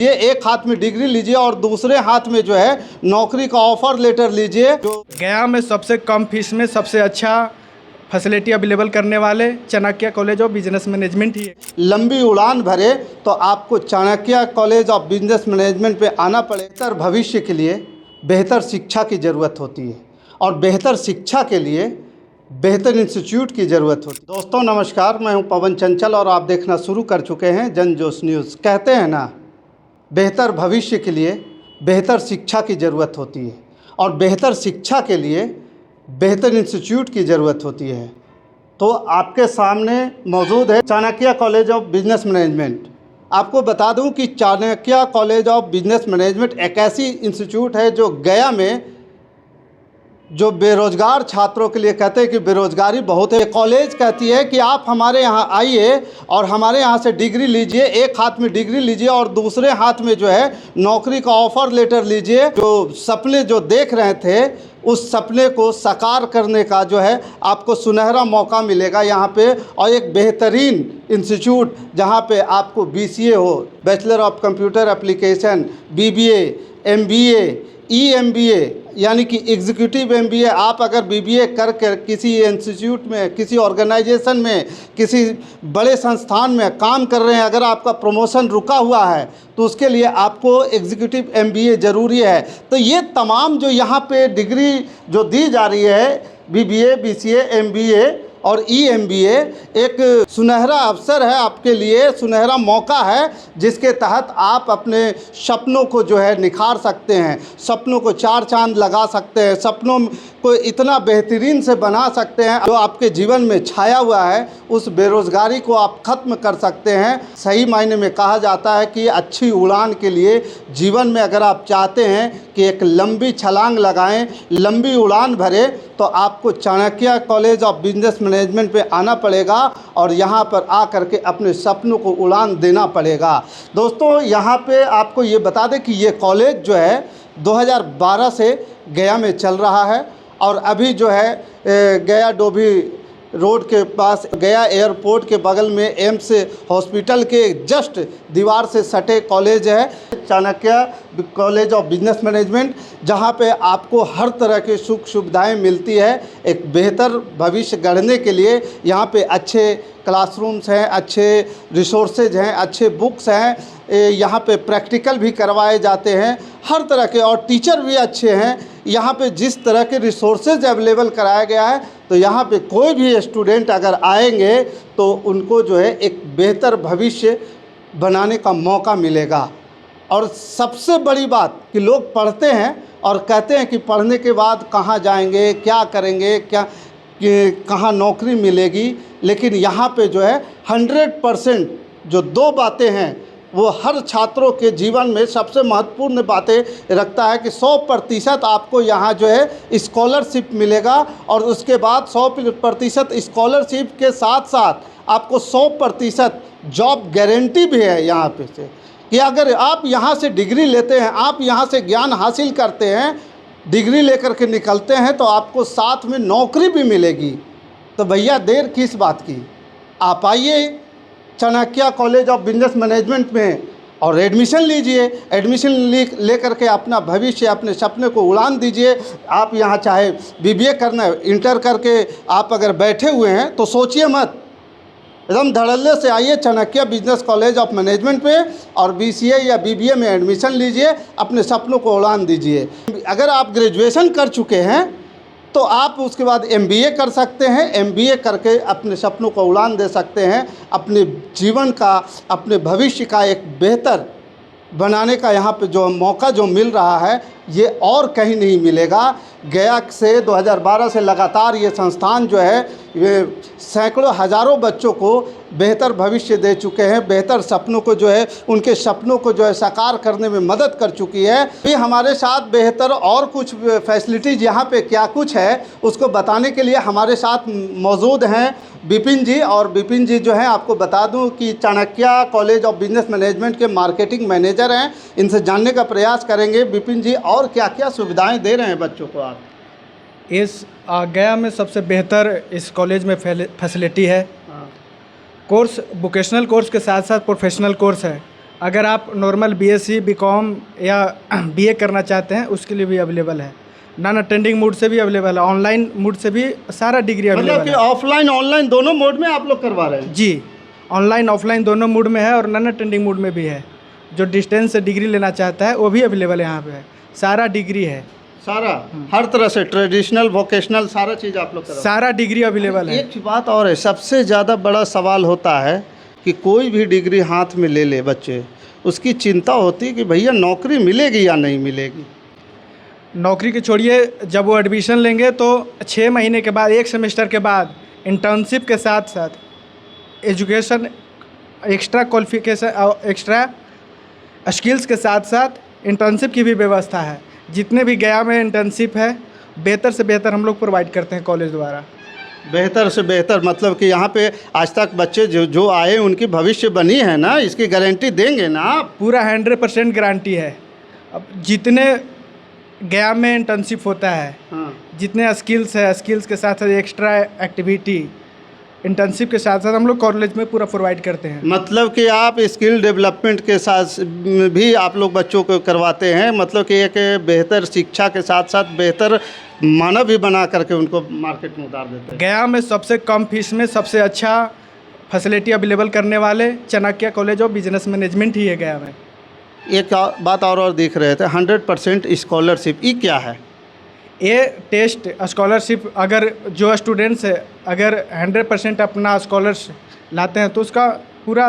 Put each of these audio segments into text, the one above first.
ये एक हाथ में डिग्री लीजिए और दूसरे हाथ में जो है नौकरी का ऑफर लेटर लीजिए। जो गया में सबसे कम फीस में सबसे अच्छा फैसिलिटी अवेलेबल करने वाले Chanakya college of business management ही है। लंबी उड़ान भरे तो आपको Chanakya college of business management पे आना पड़े। बेहतर भविष्य के लिए बेहतर शिक्षा की ज़रूरत होती है और बेहतर शिक्षा के लिए बेहतर इंस्टीट्यूट की ज़रूरत होती है। दोस्तों नमस्कार, मैं हूं पवन चंचल और आप देखना शुरू कर चुके हैं जन जोश न्यूज़। कहते हैं ना, बेहतर भविष्य के लिए बेहतर शिक्षा की ज़रूरत होती है और बेहतर शिक्षा के लिए बेहतर इंस्टीट्यूट की ज़रूरत होती है। तो आपके सामने मौजूद है Chanakya college of business management. आपको बता दूं कि Chanakya college of business management एक ऐसी इंस्टीट्यूट है जो गया में जो बेरोज़गार छात्रों के लिए कहते हैं कि बेरोज़गारी बहुत है। कॉलेज कहती है कि आप हमारे यहाँ आइए और हमारे यहाँ से डिग्री लीजिए। एक हाथ में डिग्री लीजिए और दूसरे हाथ में जो है नौकरी का ऑफ़र लेटर लीजिए। जो सपने जो देख रहे थे उस सपने को साकार करने का जो है आपको सुनहरा मौका मिलेगा यहाँ पे। और एक बेहतरीन इंस्टीट्यूट जहाँ पे आपको BCA हो, bachelor of computer application, BBA, MBA, EMBA यानी कि एग्जीक्यूटिव MBA। आप अगर BBA कर किसी इंस्टीट्यूट में, किसी ऑर्गेनाइजेशन में, किसी बड़े संस्थान में काम कर रहे हैं, अगर आपका प्रमोशन रुका हुआ है तो उसके लिए आपको एग्जीक्यूटिव MBA ज़रूरी है। तो ये तमाम जो यहाँ पे डिग्री जो दी जा रही है, BBA, BCA, MBA और EMBA, एक सुनहरा अवसर है आपके लिए, सुनहरा मौका है जिसके तहत आप अपने सपनों को जो है निखार सकते हैं, सपनों को चार चांद लगा सकते हैं, सपनों को इतना बेहतरीन से बना सकते हैं। जो आपके जीवन में छाया हुआ है उस बेरोज़गारी को आप ख़त्म कर सकते हैं। सही मायने में कहा जाता है कि अच्छी उड़ान के लिए जीवन में अगर आप चाहते हैं कि एक लंबी छलांग लगाएं, लंबी उड़ान भरें, तो आपको Chanakya college of business management पे आना पड़ेगा और यहाँ पर आ करके अपने सपनों को उड़ान देना पड़ेगा। दोस्तों यहाँ पे आपको ये बता दें कि ये कॉलेज जो है 2012 से गया में चल रहा है और अभी जो है गया डोभी रोड के पास, गया एयरपोर्ट के बगल में एम्स हॉस्पिटल के जस्ट दीवार से सटे कॉलेज है Chanakya college of business management, जहां पे आपको हर तरह की सुख सुविधाएं मिलती है। एक बेहतर भविष्य गढ़ने के लिए यहाँ पे अच्छे क्लासरूम्स हैं, अच्छे रिसोर्सेज हैं, अच्छे बुक्स हैं, यहाँ पे प्रैक्टिकल भी करवाए जाते हैं हर तरह के, और टीचर भी अच्छे हैं। यहाँ पे जिस तरह के रिसोर्सेज अवेलेबल कराया गया है, तो यहाँ पे कोई भी स्टूडेंट अगर आएंगे तो उनको जो है एक बेहतर भविष्य बनाने का मौका मिलेगा। और सबसे बड़ी बात कि लोग पढ़ते हैं और कहते हैं कि पढ़ने के बाद कहाँ जाएंगे, क्या करेंगे, कहाँ नौकरी मिलेगी, लेकिन यहाँ पे जो है 100% जो दो बातें हैं वो हर छात्रों के जीवन में सबसे महत्वपूर्ण बातें रखता है कि 100% आपको यहाँ जो है स्कॉलरशिप मिलेगा और उसके बाद 100% स्कॉलरशिप के साथ साथ आपको 100% जॉब गारंटी भी है यहाँ पे से कि अगर आप यहाँ से डिग्री लेते हैं, आप यहाँ से ज्ञान हासिल करते हैं, डिग्री लेकर के निकलते हैं, तो आपको साथ में नौकरी भी मिलेगी। तो भैया देर किस बात की, आप आइए Chanakya college of business management में और एडमिशन लीजिए। एडमिशन ले करके अपना भविष्य, अपने सपने को उड़ान दीजिए। आप यहाँ चाहे BBA करना है, इंटर करके आप अगर बैठे हुए हैं तो सोचिए मत, एकदम धड़ल्ले से आइए Chanakya business college of management पे और BCA या BBA में एडमिशन लीजिए, अपने सपनों को उड़ान दीजिए। अगर आप ग्रेजुएशन कर चुके हैं तो आप उसके बाद MBA कर सकते हैं, MBA करके अपने सपनों को उड़ान दे सकते हैं। अपने जीवन का, अपने भविष्य का एक बेहतर बनाने का यहाँ पे जो मौका जो मिल रहा है ये और कहीं नहीं मिलेगा। गया से 2012 से लगातार ये संस्थान जो है ये सैकड़ों हज़ारों बच्चों को बेहतर भविष्य दे चुके हैं, बेहतर सपनों को जो है, उनके सपनों को जो है साकार करने में मदद कर चुकी है। ये हमारे साथ बेहतर और कुछ फैसिलिटीज़ यहाँ पे क्या कुछ है उसको बताने के लिए हमारे साथ मौजूद हैं विपिन जी। और विपिन जी जो हैं, आपको बता दूं कि Chanakya college of business management के मार्केटिंग मैनेजर हैं। इनसे जानने का प्रयास करेंगे विपिन जी और क्या क्या सुविधाएं दे रहे हैं बच्चों को आप। इस गया में सबसे बेहतर इस कॉलेज में फैसिलिटी है। कोर्स वोकेशनल कोर्स के साथ साथ प्रोफेशनल कोर्स है। अगर आप नॉर्मल बीएससी बीकॉम या बीए करना चाहते हैं उसके लिए भी अवेलेबल है। नॉन अटेंडिंग मोड से भी अवेलेबल है, ऑनलाइन मोड से भी सारा डिग्री मतलब अवेलेबल कि है। ऑफलाइन ऑनलाइन दोनों मोड में आप लोग करवा रहे हैं? जी, ऑनलाइन ऑफलाइन दोनों मोड में है और नॉन अटेंडिंग मोड में भी है। जो डिस्टेंस से डिग्री लेना चाहता है वो भी अवेलेबल यहाँ पे है, सारा डिग्री है। सारा हर तरह से ट्रेडिशनल वोकेशनल सारा चीज़ आप लोग करवा। सारा डिग्री अवेलेबल है। एक बात और है, सबसे ज़्यादा बड़ा सवाल होता है कि कोई भी डिग्री हाथ में ले ले बच्चे, उसकी चिंता होती है कि भैया नौकरी मिलेगी या नहीं मिलेगी। नौकरी के छोड़िए, जब वो एडमिशन लेंगे तो 6 महीने के बाद, 1 सेमेस्टर के बाद इंटर्नशिप के साथ साथ education, extra qualification, extra skills के साथ साथ इंटर्नशिप की भी व्यवस्था है। जितने भी गया में इंटर्नशिप है बेहतर से बेहतर हम लोग प्रोवाइड करते हैं कॉलेज द्वारा। बेहतर से बेहतर मतलब कि यहाँ पे आज तक बच्चे जो आए उनकी भविष्य बनी है ना, इसकी गारंटी देंगे ना आप? पूरा 100% गारंटी है। अब जितने गया में इंटर्नशिप होता है, हाँ। जितने स्किल्स है, स्किल्स के साथ साथ एक्स्ट्रा एक्टिविटी इंटर्नशिप के साथ साथ हम लोग कॉलेज में पूरा प्रोवाइड करते हैं। मतलब कि आप स्किल डेवलपमेंट के साथ भी आप लोग बच्चों को करवाते हैं, मतलब कि एक बेहतर शिक्षा के साथ साथ बेहतर मानव भी बना करके उनको मार्केट में उतार देते हैं। गया में सबसे कम फीस में सबसे अच्छा फैसिलिटी अवेलेबल करने वाले Chanakya college of business management ही है गया में। एक बात और देख रहे थे, 100% स्कॉलरशिप, ये क्या है? ये टेस्ट स्कॉलरशिप, अगर जो स्टूडेंट्स है अगर 100% अपना स्कॉलरशिप लाते हैं तो उसका पूरा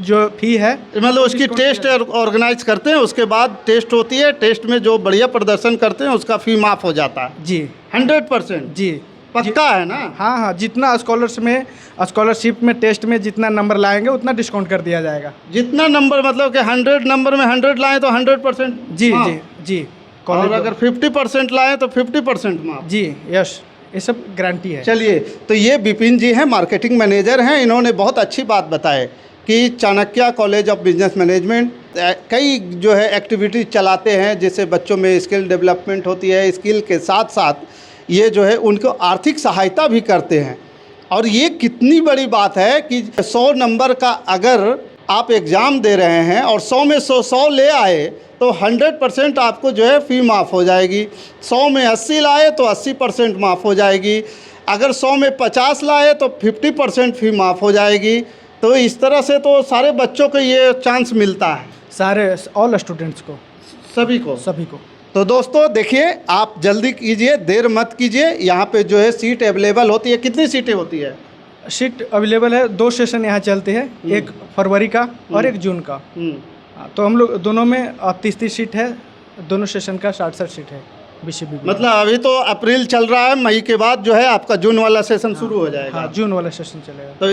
जो फी है, मतलब उसकी टेस्ट ऑर्गेनाइज करते हैं, उसके बाद टेस्ट होती है, टेस्ट में जो बढ़िया प्रदर्शन करते हैं उसका फी माफ़ हो जाता है। जी 100% जी पक्का है ना? हाँ हाँ, जितना स्कॉलरशिप में टेस्ट में जितना नंबर लाएंगे उतना डिस्काउंट कर दिया जाएगा। जितना नंबर, मतलब कि 100 नंबर में 100 लाएँ तो 100%? जी जी जी। और अगर 50% लाएँ तो 50% माफ? जी यस, ये सब गारंटी है। चलिए, तो ये विपिन जी हैं, मार्केटिंग मैनेजर हैं। इन्होंने बहुत अच्छी बात बताए कि Chanakya college of business management कई जो है एक्टिविटी चलाते हैं जिससे बच्चों में स्किल डेवलपमेंट होती है। स्किल के साथ साथ ये जो है उनको आर्थिक सहायता भी करते हैं। और ये कितनी बड़ी बात है कि 100 नंबर का अगर आप एग्ज़ाम दे रहे हैं और 100 में 100 ले आए तो 100% आपको जो है फ़ी माफ़ हो जाएगी। 100 में 80 लाए तो 80% माफ़ हो जाएगी। अगर 100 में 50 लाए तो 50% फ़ी माफ़ हो जाएगी। तो इस तरह से तो सारे बच्चों को ये चांस मिलता है, सारे ऑल स्टूडेंट्स को, सभी को। तो दोस्तों देखिए, आप जल्दी कीजिए, देर मत कीजिए। यहाँ पे जो है सीट अवेलेबल होती है। कितनी सीटें होती है? सीट अवेलेबल है, 2 सेशन यहाँ चलते हैं, एक फरवरी का और एक जून का। तो हम लोग दोनों में 30 सीट है, दोनों सेशन का 60 सीट है BCBB। मतलब अभी तो अप्रैल चल रहा है, मई के बाद जो है आपका जून वाला सेशन शुरू हो जाएगा। हाँ, जून वाला सेशन चलेगा। तो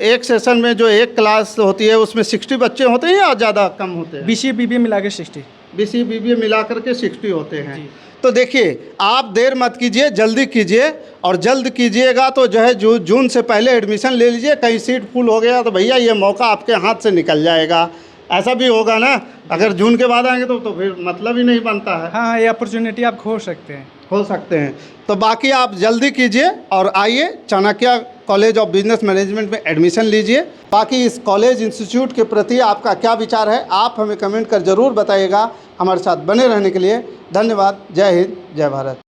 एक सेशन में जो एक क्लास होती है उसमें 60 बच्चे होते हैं या ज़्यादा कम होते हैं? BCBB मिला के 60, BCBB मिला करके 60 होते हैं। तो देखिए, आप देर मत कीजिए, जल्दी कीजिए। और जल्द कीजिएगा तो जो है जून से पहले एडमिशन ले लीजिए। कहीं सीट फुल हो गया तो भैया ये मौका आपके हाथ से निकल जाएगा। ऐसा भी होगा ना, अगर जून के बाद आएंगे तो फिर मतलब ही नहीं बनता है। हाँ, ये अपॉर्चुनिटी आप खो सकते हैं। तो बाकी आप जल्दी कीजिए और आइए Chanakya college of business management में एडमिशन लीजिए। बाकी इस कॉलेज इंस्टीट्यूट के प्रति आपका क्या विचार है, आप हमें कमेंट कर ज़रूर बताइएगा। हमारे साथ बने रहने के लिए धन्यवाद। जय हिंद, जय भारत।